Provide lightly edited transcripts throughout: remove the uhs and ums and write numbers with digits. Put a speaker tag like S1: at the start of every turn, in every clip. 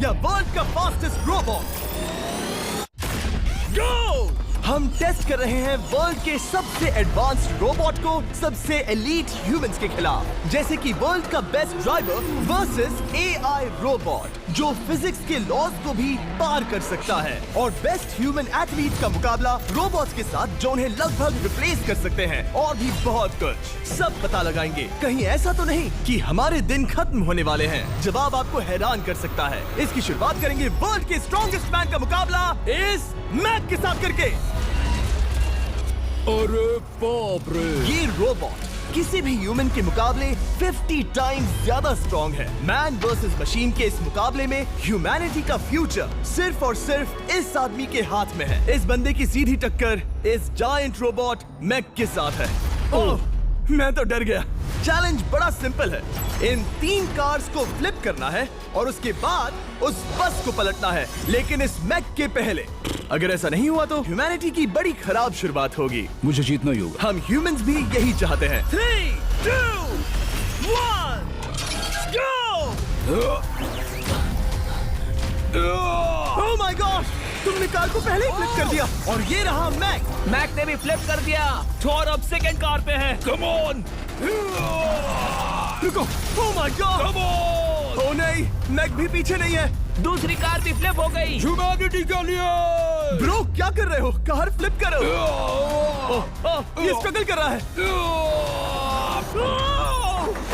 S1: या वर्ल्ड का fastest robot? गो! हम टेस्ट कर रहे हैं वर्ल्ड के सबसे एडवांस्ड रोबोट को सबसे एलीट ह्यूमंस के खिलाफ, जैसे कि वर्ल्ड का best driver versus AI robot जो फिजिक्स के लॉज को भी पार कर सकता है, और बेस्ट ह्यूमन एथलीट का मुकाबला रोबोट्स के साथ जो उन्हें लगभग रिप्लेस कर सकते हैं, और भी बहुत कुछ। सब पता लगाएंगे। कहीं ऐसा तो नहीं कि हमारे दिन खत्म होने वाले हैं? जवाब आपको हैरान कर सकता है। इसकी शुरुआत करेंगे वर्ल्ड के स्ट्रॉन्गेस्ट मैन का मुकाबला इस मैक के साथ करके।
S2: अरे बाप रे!
S1: ये रोबोट किसी भी ह्यूमन के मुकाबले 50 टाइम्स ज्यादा स्ट्रॉन्ग है। मैन वर्सेस मशीन के इस मुकाबले में ह्यूमैनिटी का फ्यूचर सिर्फ और सिर्फ इस आदमी के हाथ में है। इस बंदे की सीधी टक्कर इस जायंट रोबोट मैक के साथ है। ओह, मैं तो डर गया। चैलेंज बड़ा सिंपल है। इन 3 कार्स को फ्लिप करना है और उसके बाद उस बस को पलटना है, लेकिन इस मैक के पहले। अगर ऐसा नहीं हुआ तो ह्यूमैनिटी की बड़ी खराब शुरुआत होगी।
S2: मुझे जीतना ही होगा।
S1: हम ह्यूमंस भी यही चाहते हैं। 3, 2, 1, गो! Oh my God! तुमने कार को पहले ही फ्लिप कर दिया, और ये रहा मैक।
S3: मैक ने भी फ्लिप कर दिया। थॉर अब सेकंड कार पे है।
S2: Come on!
S1: रुको! Oh my God!
S2: Come on!
S1: Oh नहीं, मैक भी पीछे नहीं है।
S3: दूसरी कार भी फ्लिप हो गई।
S2: ह्यूमैनिटी के लिए!
S1: ब्रो, क्या कर रहे हो? कार फ्लिप करो। ये स्ट्रगल कर रहा है।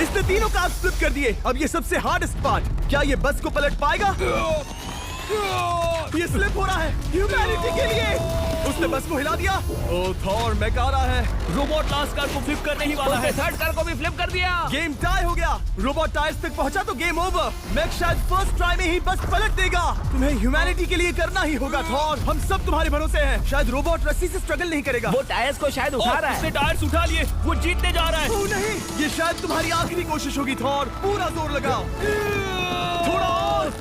S1: इसने तीनों कार फ्लिप कर दिए। अब ये सबसे हार्डेस्ट पार्ट। क्या ये बस को पलट पाएगा? ये स्लिप हो रहा है ह्यूमैनिटी के लिए। उसने बस को हिला दिया। ओह थॉर, मैक आ रहा है।
S3: रोबोट लास्ट कार को फ्लिप करने ही वाला है। थर्ड कार को भी फ्लिप कर दिया।
S1: गेम टाई हो गया। रोबोट टायर्स तक पहुंचा तो गेम ओवर। मैक शायद फर्स्ट ट्राई में ही बस पलट देगा। तुम्हें ह्यूमैनिटी के लिए करना ही होगा थॉर। हम सब तुम्हारे भरोसे हैं। शायद रोबोट रस्सी से स्ट्रगल नहीं करेगा।
S3: वो टायर्स को शायद उठा रहा है।
S1: उसने
S3: टायर्स उठा लिए। वो जीतने जा रहा है।
S1: ओह नहीं, ये शायद तुम्हारी आखिरी कोशिश होगी थॉर। पूरा जोर लगाओ। थोड़ा और।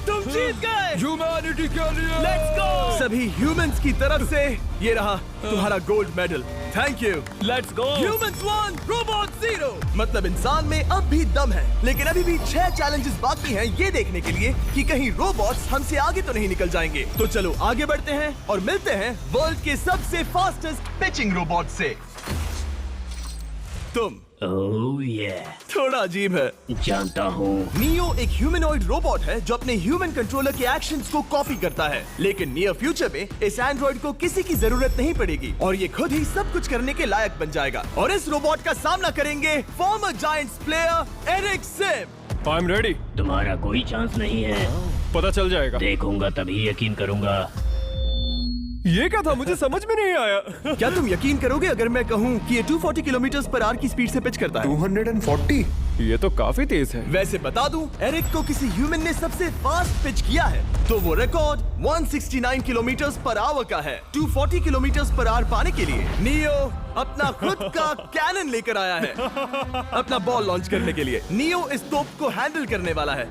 S1: तुम जीत गए।
S2: ह्यूमैनिटी के लिए!
S3: Let's go!
S1: सभी ह्यूमंस की तरफ से ये रहा तुम्हारा gold medal. Thank you.
S3: Let's go!
S1: Humans 1, robot 0। मतलब इंसान में अब भी दम है, लेकिन अभी भी 6 चैलेंजेस बाकी हैं ये देखने के लिए कि कहीं रोबोट्स हमसे आगे तो नहीं निकल जाएंगे। तो चलो आगे बढ़ते हैं और मिलते हैं वर्ल्ड के सबसे फास्टेस्ट पिचिंग रोबोट से। तुम
S3: ओह ये
S1: थोड़ा अजीब है,
S3: जानता हूँ।
S1: नियो एक ह्यूमनॉइड रोबोट है जो अपने ह्यूमन कंट्रोलर के एक्शंस को कॉपी करता है, लेकिन नियर फ्यूचर में इस एंड्रॉइड को किसी की जरूरत नहीं पड़ेगी और ये खुद ही सब कुछ करने के लायक बन जाएगा। और इस रोबोट का सामना करेंगे former Giants player Eric Sim.
S2: I am ready.
S3: तुम्हारा कोई चांस नहीं है।
S2: पता चल जाएगा।
S3: देखूंगा तभी यकीन करूंगा।
S2: ये क्या था? मुझे समझ में नहीं आया।
S1: क्या तुम यकीन करोगे अगर मैं कहूँ कि ये 240 किलोमीटर पर आवर की स्पीड से पिच करता है?
S4: 240?
S2: ये तो काफी तेज है।
S1: वैसे बता दूं, एरिक को किसी ह्यूमन ने सबसे फास्ट पिच किया है तो वो रिकॉर्ड 169 किलोमीटर पर आवर का है। 240 किलोमीटर पर आवर पाने के लिए नियो अपना खुद का कैनन लेकर आया है अपना बॉल लॉन्च करने के लिए। नियो इस तोप को हैंडल करने वाला है,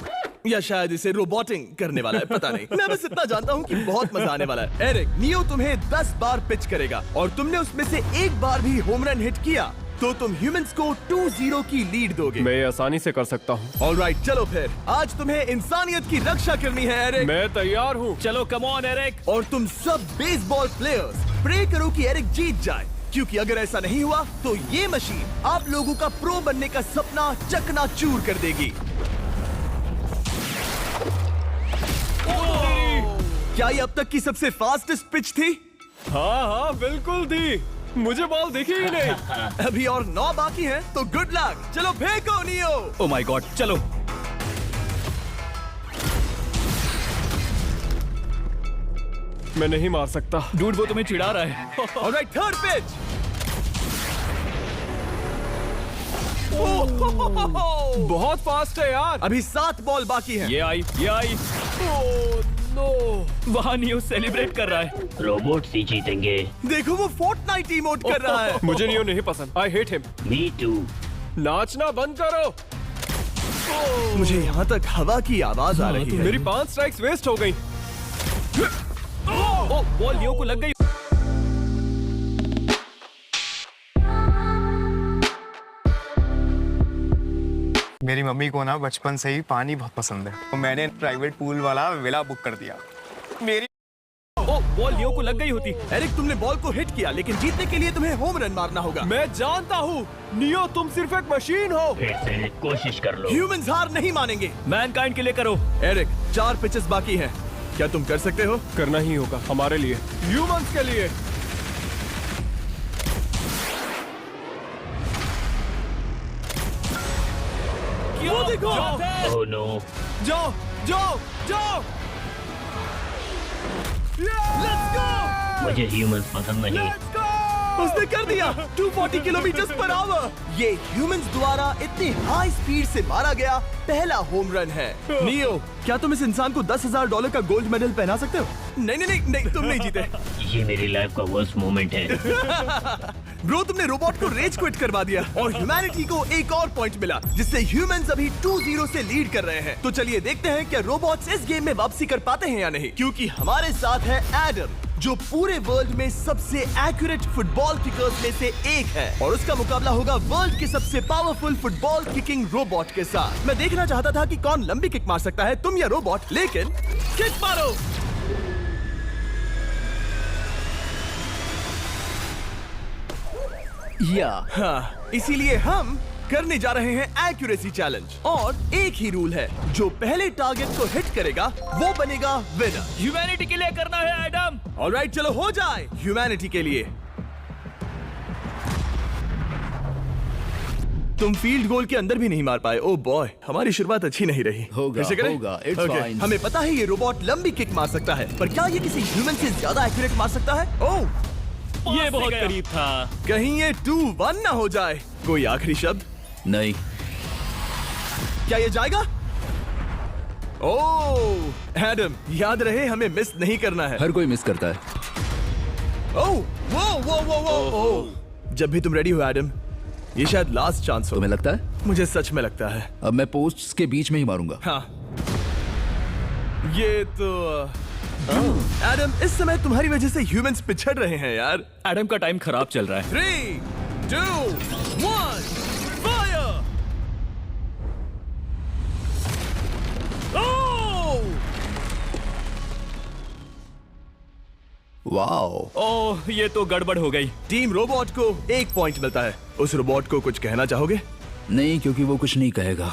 S1: या शायद इसे रोबोटिंग करने वाला है, पता नहीं। मैं बस इतना जानता हूँ कि बहुत मजा आने वाला है। एरिक, नियो तुम्हें 10 बार पिच करेगा और तुमने उसमें से एक बार भी होम रन हिट किया तो तुम ह्यूमंस को 2-0 की लीड दोगे।
S2: मैं ये आसानी से कर सकता हूँ।
S1: ऑलराइट, चलो फिर आज तुम्हें इंसानियत की रक्षा करनी है एरिक।
S2: मैं तैयार हूँ।
S3: चलो कम ऑन एरिक।
S1: और तुम सब बेसबॉल प्लेयर्स प्रे करो कि एरिक जीत जाए, क्योंकि अगर ऐसा नहीं हुआ तो ये मशीन आप लोगों का प्रो बनने का सपना चकनाचूर कर देगी। क्या ये अब तक की सबसे फास्टेस्ट पिच थी?
S2: हाँ बिल्कुल थी। मुझे बॉल दिखी ही नहीं।
S1: अभी और 9 बाकी हैं, तो गुड लक। चलो फेंको नियो।
S3: ओह माय गॉड, चलो।
S2: मैं नहीं मार सकता।
S3: डूड, वो तुम्हें चिढ़ा रहा है।
S1: Alright, third pitch.
S2: बहुत फास्ट है यार।
S1: अभी 7 बॉल बाकी हैं।
S3: ये आई।
S2: Oh no!
S3: वहाँ नियो सेलिब्रेट कर रहा है। रोबोट ही जीतेंगे।
S1: देखो वो फोर्टनाइट इमोट कर रहा है।
S2: मुझे नियो नहीं पसंद। I hate him.
S3: Me too.
S2: नाचना बंद करो।
S1: मुझे यहाँ तक हवा की आवाज आ रही है।
S2: मेरी 5 स्ट्राइक्स वेस्ट हो गई।
S3: ओह, बॉल नियो को लग गई।
S4: मेरी मम्मी को ना बचपन से ही पानी बहुत पसंद है, तो मैंने प्राइवेट पूल वाला विला बुक कर दिया। मेरी
S3: ओ, बॉल लियो को लग गई होती।
S1: एरिक, तुमने बॉल को हिट किया, लेकिन जीतने के लिए तुम्हें होम रन मारना होगा।
S2: मैं जानता हूँ नियो, तुम सिर्फ एक मशीन हो।
S3: फिर से कोशिश कर लो।
S1: ह्यूमंस हार नहीं मानेंगे।
S3: मैनकाइंड के लिए करो।
S1: एरिक, 4 पिचेस बाकी हैं। क्या तुम कर सकते हो?
S2: करना ही होगा हमारे लिए, ह्यूमंस के लिए।
S1: वो देखो।
S3: Oh no.
S2: जाओ जाओ जाओ।
S1: Let's go.
S3: मुझे ह्यूमंस पसंद नहीं।
S1: उसने कर दिया 240 किलोमीटर पर आवर। ये ह्यूमंस द्वारा इतनी हाई स्पीड से मारा गया पहला होम रन है। नियो, क्या तुम इस इंसान को $10,000 का गोल्ड मेडल पहना सकते हो? नहीं नहीं नहीं, नहीं तुम नहीं जीते।
S3: ये मेरी लाइफ का वर्स्ट मोमेंट है।
S1: ब्रो, तुमने रोबोट को रेज क्विट करवा दिया और ह्यूमैनिटी को एक और पॉइंट मिला, जिससे ह्यूमंस अभी 2-0 से लीड कर रहे हैं। तो चलिए देखते हैं क्या रोबोट्स इस गेम में वापसी कर पाते हैं या नहीं, क्योंकि हमारे साथ है एडम, जो पूरे वर्ल्ड में सबसे एक्यूरेट फुटबॉल किकर्स में से एक है, और उसका मुकाबला होगा वर्ल्ड के सबसे पावरफुल फुटबॉल किकिंग रोबोट के साथ। मैं देखना चाहता था कि कौन लंबी किक मार सकता है, तुम या रोबोट, लेकिन किक मारो। हाँ, इसीलिए हम करने जा रहे हैं एक्यूरेसी चैलेंज, और एक ही रूल है, जो पहले टारगेट को हिट करेगा वो बनेगा विनर।
S3: ह्यूमैनिटी के लिए करना है एडम।
S1: ऑलराइट, चलो हो जाए ह्यूमैनिटी के लिए। तुम फील्ड गोल के अंदर भी नहीं मार पाए। ओ बॉय, हमारी शुरुआत अच्छी नहीं रही।
S5: होगा,
S1: फिर से करें?
S5: होगा, it's
S1: Okay,
S5: fine.
S1: हमें पता है ये रोबोट लंबी किक मार सकता है, पर क्या ये किसी ह्यूमन से ज्यादा एक्यूरेट मार सकता है? ओह,
S3: ये बहुत करीब था।
S1: कहीं ये 2-1 ना हो जाए। कोई आखिरी शब्द?
S5: नहीं।
S1: क्या ये जाएगा? ओह एडम, याद रहे हमें मिस नहीं करना है।
S5: हर कोई मिस करता है।
S1: ओह वो वो वो वो ओह। जब भी तुम रेडी हो एडम, ये शायद लास्ट चांस हो।
S5: तुम्हें लगता है?
S1: मुझे सच में लगता है।
S5: अब मैं पोस्ट्स के बीच में ही मारूंगा।
S1: हाँ, ये तो एडम, इस समय तुम्हारी वजह से ह्यूमंस पिछड़ रहे हैं यार।
S3: एडम का टाइम खराब चल रहा है।
S1: 3, 2, 1, फायर!
S5: वाओ।
S3: ओह, ये तो गड़बड़ हो गई।
S1: टीम रोबोट को 1 पॉइंट मिलता है। उस रोबोट को कुछ कहना चाहोगे?
S5: नहीं, क्योंकि वो कुछ नहीं कहेगा।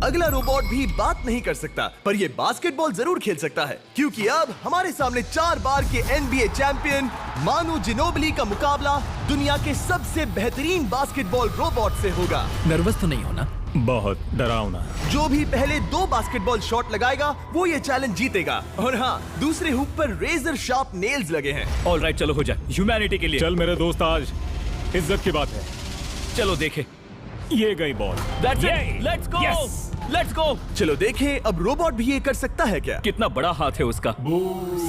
S1: अगला रोबोट भी बात नहीं कर सकता, पर ये बास्केटबॉल जरूर खेल सकता है, क्योंकि अब हमारे सामने 4 बार के NBA चैंपियन मानू जिनोबिली का मुकाबला दुनिया के सबसे बेहतरीन बास्केटबॉल रोबोट से होगा।
S5: नर्वस तो नहीं होना?
S2: बहुत डरावना।
S1: जो भी पहले 2 बास्केटबॉल शॉट लगाएगा वो ये चैलेंज जीतेगा। और हाँ, दूसरे हुक पर रेजर शार्प नेल्स लगे हैं।
S3: ऑलराइट, चलो हो जाए ह्यूमैनिटी के लिए।
S2: चल मेरे दोस्त, आज इज्जत की बात है।
S3: चलो देखे।
S2: ये गई ball.
S3: That's it. Let's go.
S2: Yes.
S3: Let's go.
S1: चलो देखें अब रोबोट भी ये कर सकता है क्या?
S3: कितना बड़ा हाथ है उसका।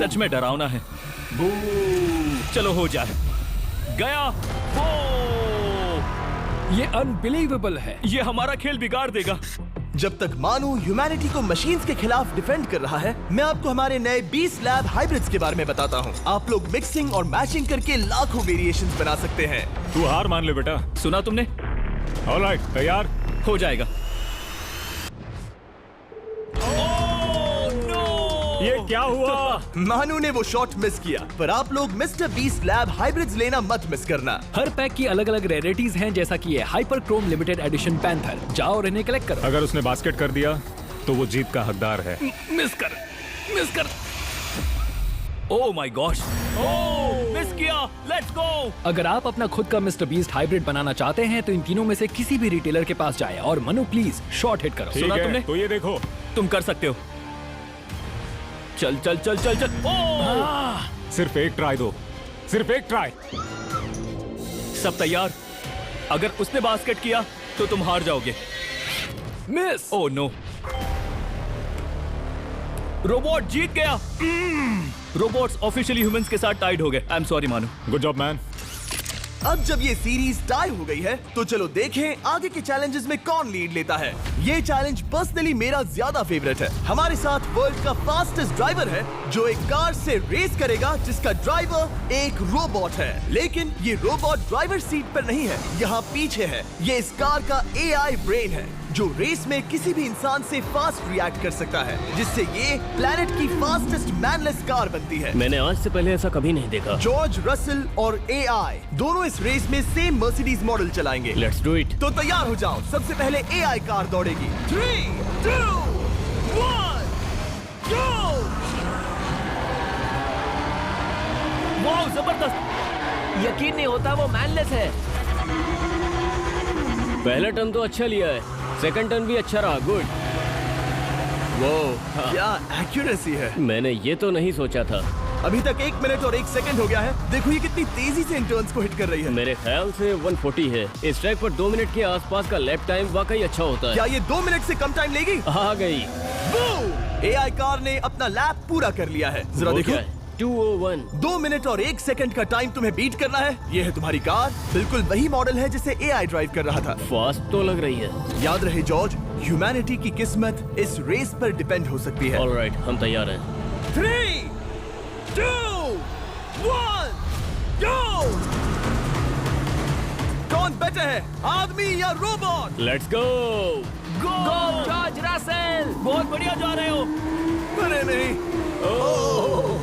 S3: सच में डरावना है। चलो हो जाए। गया। वो
S5: ये अनबिलीवेबल है।
S3: ये हमारा खेल बिगाड़ देगा।
S1: जब तक मानू ह्यूमैनिटी को मशीन्स के खिलाफ डिफेंड कर रहा है, मैं आपको हमारे नए 20 लैब हाइब्रिड्स के बारे में बताता हूँ। आप लोग मिक्सिंग और मैचिंग करके लाखों वेरिएशंस बना सकते हैं।
S2: तू हार मान ले बेटा।
S3: सुना तुमने?
S2: ऑलराइट, तैयार?
S3: हो जाएगा।
S2: ये क्या हुआ?
S1: मानू ने वो शॉट मिस किया, पर आप लोग मिस्टर 20 लैब हाइब्रिड्स लेना मत मिस करना।
S6: हर पैक की अलग अलग रेयरिटीज हैं, जैसा कि ये hyper Chrome limited edition panther. जाओ और इन्हें कलेक्ट करो।
S2: अगर उसने बास्केट कर दिया तो वो जीत का हकदार है।
S3: मिस कर। Oh my gosh. Oh, miss किया। Let's go.
S6: अगर आप अपना खुद का मिस्टर बीस्ट हाइब्रिड बनाना चाहते हैं तो इन तीनों में से किसी भी रिटेलर के पास जाए और मनु प्लीज शॉट हिट करो।
S2: ठीक
S3: सुना
S2: है,
S3: तुमने?
S2: तो ये देखो।
S3: तुम कर सकते हो। चल। ओह!
S2: सिर्फ एक ट्राई दो, सिर्फ एक ट्राई।
S3: सब तैयार? अगर उसने बास्केट किया तो तुम हार जाओगे।
S6: मिस।
S3: ओह नो, रोबोट जीत गया। रोबोट्स ऑफिशियली ह्यूमंस के साथ टाइड हो गए। आई एम सॉरी मानू।
S2: Good job man.
S1: अब जब ये सीरीज टाई हो गई है, तो चलो देखें आगे के चैलेंजेस में कौन लीड लेता है। ये चैलेंज पर्सनली मेरा ज्यादा फेवरेट है। हमारे साथ वर्ल्ड का फास्टेस्ट ड्राइवर है, जो एक कार से रेस करेगा जिसका ड्राइवर एक रोबोट है। लेकिन ये रोबोट ड्राइवर सीट पर नहीं है, यहाँ पीछे है। ये इस कार का AI ब्रेन है। जो रेस में किसी भी इंसान से फास्ट रिएक्ट कर सकता है, जिससे ये प्लेनेट की फास्टेस्ट मैनलेस कार बनती है।
S2: मैंने आज से पहले ऐसा कभी नहीं देखा।
S1: जॉर्ज रसल और AI दोनों इस रेस में सेम मर्सिडीज मॉडल चलाएंगे।
S2: Let's do it.
S1: तो तैयार हो जाओ, सबसे पहले AI कार दौड़ेगी। 3, 2, 1, go!
S2: वाह, जबरदस्त! यकीन नहीं होता वो मैनलेस है। पहला टर्न तो अच्छा लिया है, सेकंड टर्न भी अच्छा रहा। गुड। वो
S1: क्या एक्यूरेसी है।
S2: मैंने ये तो नहीं सोचा था।
S1: अभी तक 1 मिनट और 1 सेकंड हो गया है। देखो ये कितनी तेजी से इन टर्न्स को हिट कर रही है।
S2: मेरे ख्याल से 140 है। इस ट्रैक पर 2 मिनट के आसपास का लैप टाइम वाकई अच्छा होता है।
S1: क्या ये 2 मिनट से कम टाइम लेगी?
S2: आ गई।
S1: AI कार ने अपना लैप पूरा कर लिया है। जरा
S2: वो
S1: देखो,
S2: क्या है? 201।
S1: 2 मिनट और 1 सेकंड का टाइम तुम्हें बीट करना है। ये है तुम्हारी कार, बिल्कुल वही मॉडल है जिसे AI ड्राइव कर रहा था।
S2: फास्ट तो लग रही है।
S1: याद रहे जॉर्ज, ह्यूमैनिटी की किस्मत इस रेस पर डिपेंड हो सकती है।
S2: ऑलराइट, हम तैयार हैं।
S1: 3, 2, 1, go! कौन बेटर है, आदमी या robot?
S2: Let's go.
S1: Go
S2: George Russell, बहुत बढ़िया जा रहे हो।
S1: अरे नहीं,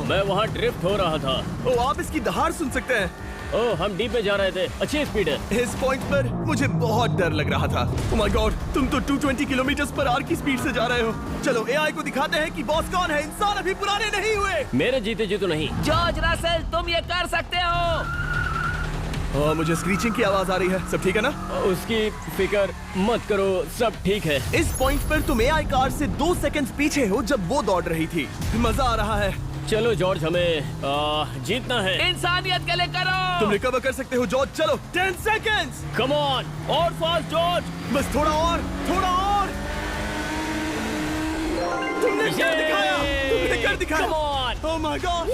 S2: मैं वहाँ ड्रिफ्ट हो रहा था।
S1: ओ आप इसकी दहाड़ सुन सकते हैं।
S2: ओह, हम डीप में जा रहे थे। अच्छी स्पीड है।
S1: इस पॉइंट पर मुझे बहुत डर लग रहा था। ओह माय गॉड, तुम तो 220 किलोमीटर पर आवर की स्पीड से जा रहे हो। चलो AI को दिखाते हैं कि बॉस कौन है। इंसान अभी पुराने नहीं हुए।
S2: मेरे जीते जी तो नहीं।
S7: जॉर्ज रसेल, तुम ये कर सकते हो।
S1: मुझे स्क्रीचिंग की आवाज आ रही है। सब ठीक है ना?
S2: उसकी फिक्र मत करो, सब ठीक है।
S1: इस पॉइंट पर तुम AI कार से 2 सेकंड पीछे हो जब वो दौड़ रही थी। मजा आ रहा है।
S2: चलो जॉर्ज, हमें जीतना है।
S7: इंसानियत के लिए करो।
S1: तुम रिकवर कर सकते हो जॉर्ज। चलो 10 सेकंड्स।
S2: कम ऑन, और फास्ट जॉर्ज।
S1: बस थोड़ा और, थोड़ा और। तुमने कर दिखाया, तुमने कर दिखाया।
S2: Come on.
S1: Oh my God.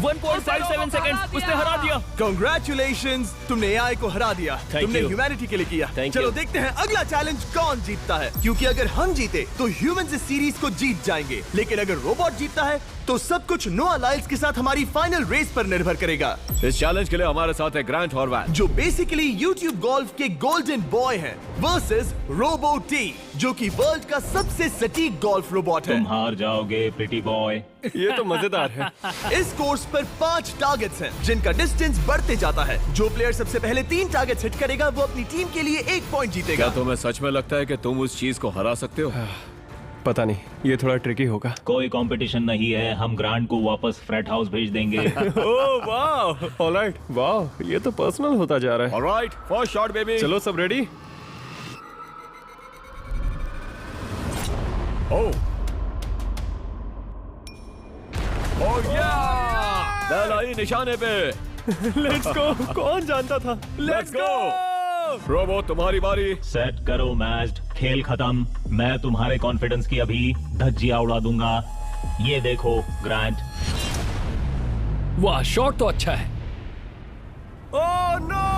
S2: 1.57 seconds, उसने हरा दिया।
S1: Congratulations, तुमने AI को हरा दिया।
S2: Thank
S1: तुमने
S2: you.
S1: ह्यूमैनिटी के लिए किया।
S2: Thank
S1: चलो
S2: you.
S1: देखते हैं अगला चैलेंज कौन जीतता है, क्योंकि अगर हम जीते तो ह्यूमंस इस सीरीज को जीत जाएंगे, लेकिन अगर रोबोट जीतता है तो सब कुछ नोआ लाइल्स के साथ हमारी फाइनल रेस पर निर्भर करेगा।
S3: इस चैलेंज के लिए हमारे साथ है ग्रांट हॉर्वैट,
S1: जो बेसिकली यूट्यूब गोल्फ के गोल्डन बॉय हैं, वर्सेस रोबो टी, जो कि वर्ल्ड का सबसे सटीक गोल्फ रोबोट है।
S8: हार जाओगे प्रिटी बॉय।
S2: ये तो मजेदार है।
S1: इस कोर्स पर 5 टारगेट्स हैं, जिनका डिस्टेंस बढ़ते जाता है। जो प्लेयर सबसे पहले 3 टारगेट्स हिट करेगा वो अपनी टीम के लिए 1 पॉइंट जीतेगा।
S3: क्या तुम्हें सच में लगता है कि तुम उस चीज को हरा सकते हो?
S2: पता नहीं, ये थोड़ा ट्रिकी होगा।
S8: कोई कंपटीशन नहीं है, हम ग्रांट को वापस फ्रेट हाउस भेज देंगे।
S2: ओह वाह, ऑलराइट, वाह, ये तो पर्सनल होता जा रहा है।
S3: Alright, first shot baby.
S2: चलो सब रेडी?
S3: ओह या! बैल आई निशाने पे।
S2: Let's go. कौन जानता था?
S3: Let's go. रोबो, तुम्हारी बारी।
S8: सेट करो मैच, खेल खत्म। मैं तुम्हारे कॉन्फिडेंस की अभी धज्जियां उड़ा दूंगा। ये देखो ग्रांट।
S6: वाह, शॉट तो अच्छा है।
S1: Oh no!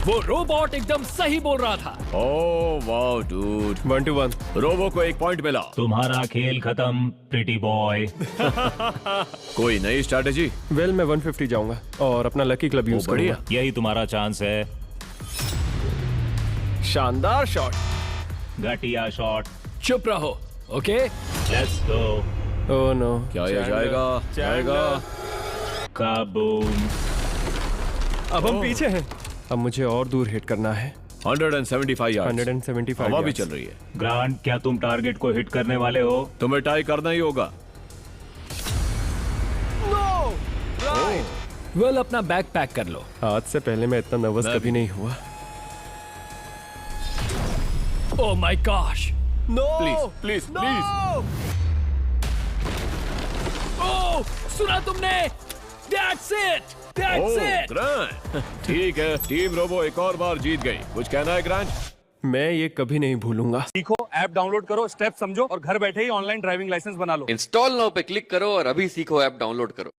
S6: वो रोबोट एकदम सही बोल रहा था।
S3: Oh wow dude.
S2: 1 to 1।
S3: Robo को 1 पॉइंट मिला।
S8: तुम्हारा खेल खत्म प्रिटी बॉय।
S3: कोई नई स्ट्रैटेजी?
S2: वेल, मैं 150 जाऊंगा और अपना लकी क्लब यूज
S3: बढ़िया।
S2: करूंगा।
S8: यही तुम्हारा चांस है।
S2: शानदार शॉट।
S8: घटिया शॉट।
S6: चुप रहो, okay?
S8: Let's go.
S2: Oh no.
S3: क्या ये जाएगा? जाएगा।
S8: काबूम।
S2: अब हम पीछे हैं। अब मुझे और दूर हिट करना है।
S3: 175 यार्ड्स।
S2: 175
S3: हवा भी
S2: yards।
S3: चल रही है।
S8: ग्रांट, क्या तुम टारगेट को हिट करने वाले हो?
S3: तुम्हें टाई करना ही होगा।
S6: वेल, अपना बैग पैक कर लो।
S2: आज से पहले मैं इतना नर्वस
S3: मैं
S2: कभी नहीं हुआ।
S6: Oh my gosh.
S1: No!
S3: Please please please.
S6: Oh, सुना तुमने? That's it! That's it!
S3: Grant, ठीक है, टीम रोबो एक और बार जीत गई। कुछ कहना है ग्रांट?
S2: मैं ये कभी नहीं भूलूंगा।
S9: सीखो, ऐप डाउनलोड करो, स्टेप समझो और घर बैठे ही ऑनलाइन ड्राइविंग लाइसेंस बना लो।
S10: इंस्टॉल नाउ पे क्लिक करो और अभी सीखो ऐप डाउनलोड करो।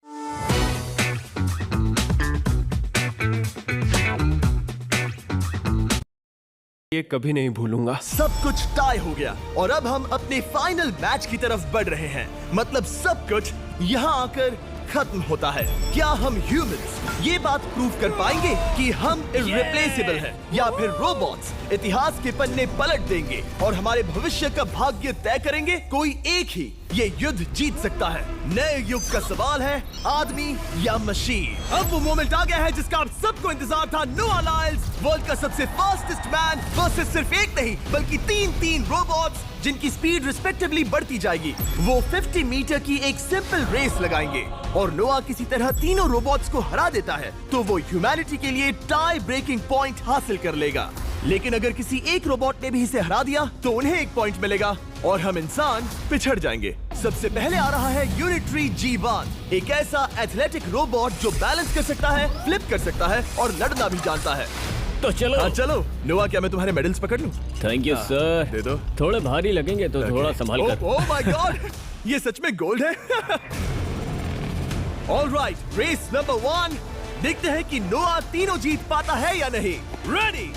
S2: ये कभी नहीं भूलूंगा।
S1: सब कुछ टाई हो गया और अब हम अपने फाइनल मैच की तरफ बढ़ रहे हैं। मतलब सब कुछ यहाँ आकर खत्म होता है। क्या हम ह्यूमंस ये बात प्रूव कर पाएंगे कि हम इर्रिप्लेसेबल हैं, या फिर रोबोट्स इतिहास के पन्ने पलट देंगे और हमारे भविष्य का भाग्य तय करेंगे? कोई एक ही ये युद्ध जीत सकता है। नए युग का सवाल है, आदमी या मशीन। अब वो मोमेंट आ गया है जिसका आप सबको इंतजार था। नोआ लाइल्स, वर्ल्ड का सबसे फास्टेस्ट मैन वर्सेस सिर्फ एक नहीं बल्कि तीन रोबोट्स जिनकी स्पीड रिस्पेक्टिवली बढ़ती जाएगी। वो 50 मीटर की एक सिंपल रेस लगाएंगे और नोआ किसी तरह तीनों रोबोट्स को हरा देता है तो वो ह्यूमैनिटी के लिए टाई ब्रेकिंग पॉइंट हासिल कर लेगा। लेकिन अगर किसी एक रोबोट ने भी इसे हरा दिया तो उन्हें एक पॉइंट मिलेगा और हम इंसान पिछड़ जाएंगे। सबसे पहले आ रहा है यूनिट्री G1, एक ऐसा एथलेटिक रोबोट जो बैलेंस कर सकता है, फ्लिप कर सकता है और लड़ना भी जानता है।
S3: तो चलो।
S1: हाँ चलो। नोआ, क्या मैं तुम्हारे मेडल्स पकड़ लूं?
S2: Thank you sir.
S1: दे दो।
S2: थोड़े भारी लगेंगे तो थोड़ा संभाल कर।
S1: ओह माय गॉड, ये सच में गोल्ड है। ऑलराइट, रेस नंबर 1, देखते हैं कि नोआ तीनों जीत पाता है या नहीं। रेडी,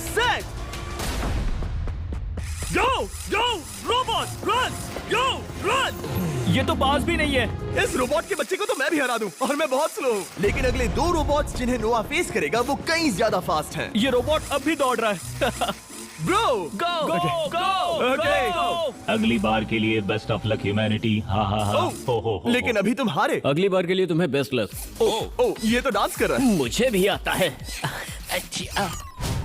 S1: सेट, गो गो रोबोट रन, गो रन।
S3: ये तो पास भी नहीं है।
S1: इस रोबोट के बच्चे को तो मैं भी हरा दूं और मैं बहुत स्लो हूं। लेकिन अगले 2 रोबोट्स जिन्हें नोआ फेस करेगा वो कहीं ज्यादा फास्ट हैं।
S3: ये रोबोट अब भी दौड़ रहा है।
S1: ब्रो,
S3: गो गो
S1: ओके।
S8: अगली बार के लिए बेस्ट ऑफ लक ह्यूमैनिटी। हाँ हाँ हाँ। हो।
S1: लेकिन अभी तुम हारे।
S2: अगली बार के लिए तुम्हें बेस्ट लक।
S1: ओ, ये तो डांस कर रहा है।
S2: मुझे भी आता है।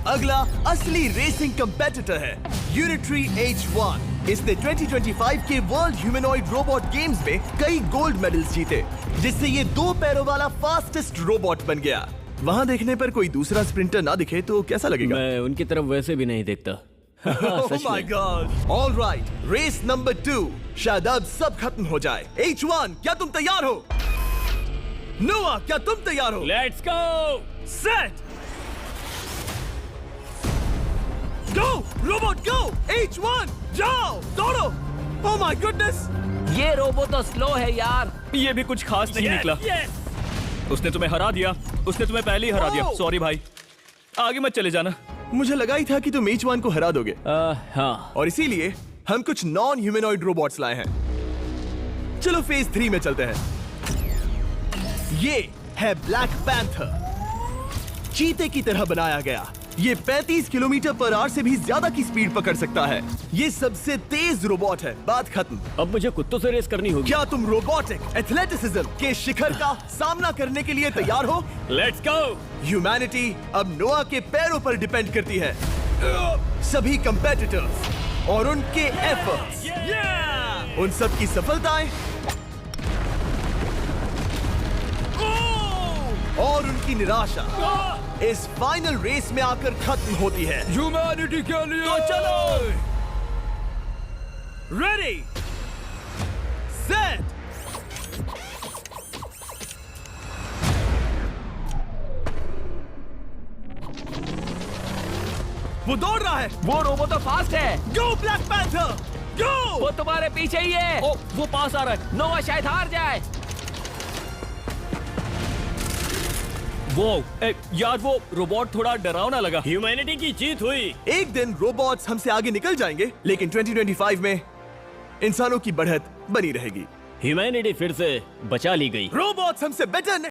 S1: अगला असली रेसिंग कंपेटिटर है यूनिट्री H1। इसने 2025 के वर्ल्ड ह्यूमनॉइड रोबोट गेम्स में कई गोल्ड मेडल्स जीते, जिससे ये 2 पैरों वाला फास्टेस्ट रोबोट बन गया। वहाँ देखने पर कोई दूसरा स्प्रिंटर ना दिखे तो कैसा लगेगा?
S2: मैं उनकी तरफ वैसे भी नहीं देखता।
S1: Oh my God! All right, race number 2। शायद अब सब खत्म हो जाए। H1, क्या तुम तैयार हो? नोआ, क्या तुम तैयार हो?
S3: Let's go.
S1: Set, go robot go. H1, जाओ, दौड़ो। Oh my goodness!
S7: ये रोबो तो स्लो है यार।
S3: ये भी कुछ खास नहीं निकला। उसने तुम्हें हरा दिया। उसने तुम्हें पहले ही हरा दिया। सॉरी भाई, आगे मत चले जाना।
S1: मुझे लगा ही था कि तुम H1 को हरा दोगे।
S2: हाँ।
S1: और इसीलिए हम कुछ नॉन ह्यूमनॉइड रोबोट्स लाए हैं। चलो फेज 3 में चलते हैं। ये है ब्लैक पैंथर, चीते की तरह बनाया गया। ये 35 किलोमीटर पर आवर से भी ज्यादा की स्पीड पकड़ सकता है। ये सबसे तेज रोबोट है। बात खत्म।
S2: अब मुझे कुत्तों से रेस करनी होगी।
S1: क्या तुम रोबोटिक एथलेटिसिज्म के शिखर का सामना करने के लिए तैयार हो?
S3: Let's go.
S1: ह्यूमैनिटी अब नोआ के पैरों पर डिपेंड करती है। सभी कंपेटिटर्स और उनके एफर्ट्स, उन सब की सफलताएं और उनकी निराशा इस फाइनल रेस में आकर खत्म होती है।
S5: ह्यूमैनिटी के लिए।
S1: तो चलो, रेडी, सेट, वो दौड़ रहा है।
S7: वो रोबो तो फास्ट है।
S1: गो ब्लैक पैंथर, गो।
S7: वो तुम्हारे पीछे ही है।
S3: ओ, वो पास आ रहा है।
S7: नोआ शायद हार जाए।
S3: वो यार, वो रोबोट थोड़ा डरावना लगा।
S2: ह्यूमैनिटी की जीत हुई।
S1: एक दिन रोबोट्स हमसे आगे निकल जाएंगे, लेकिन 2025 में इंसानों की बढ़त बनी रहेगी।
S2: ह्यूमैनिटी फिर से बचा ली गई।
S1: रोबोट्स हमसे बेटर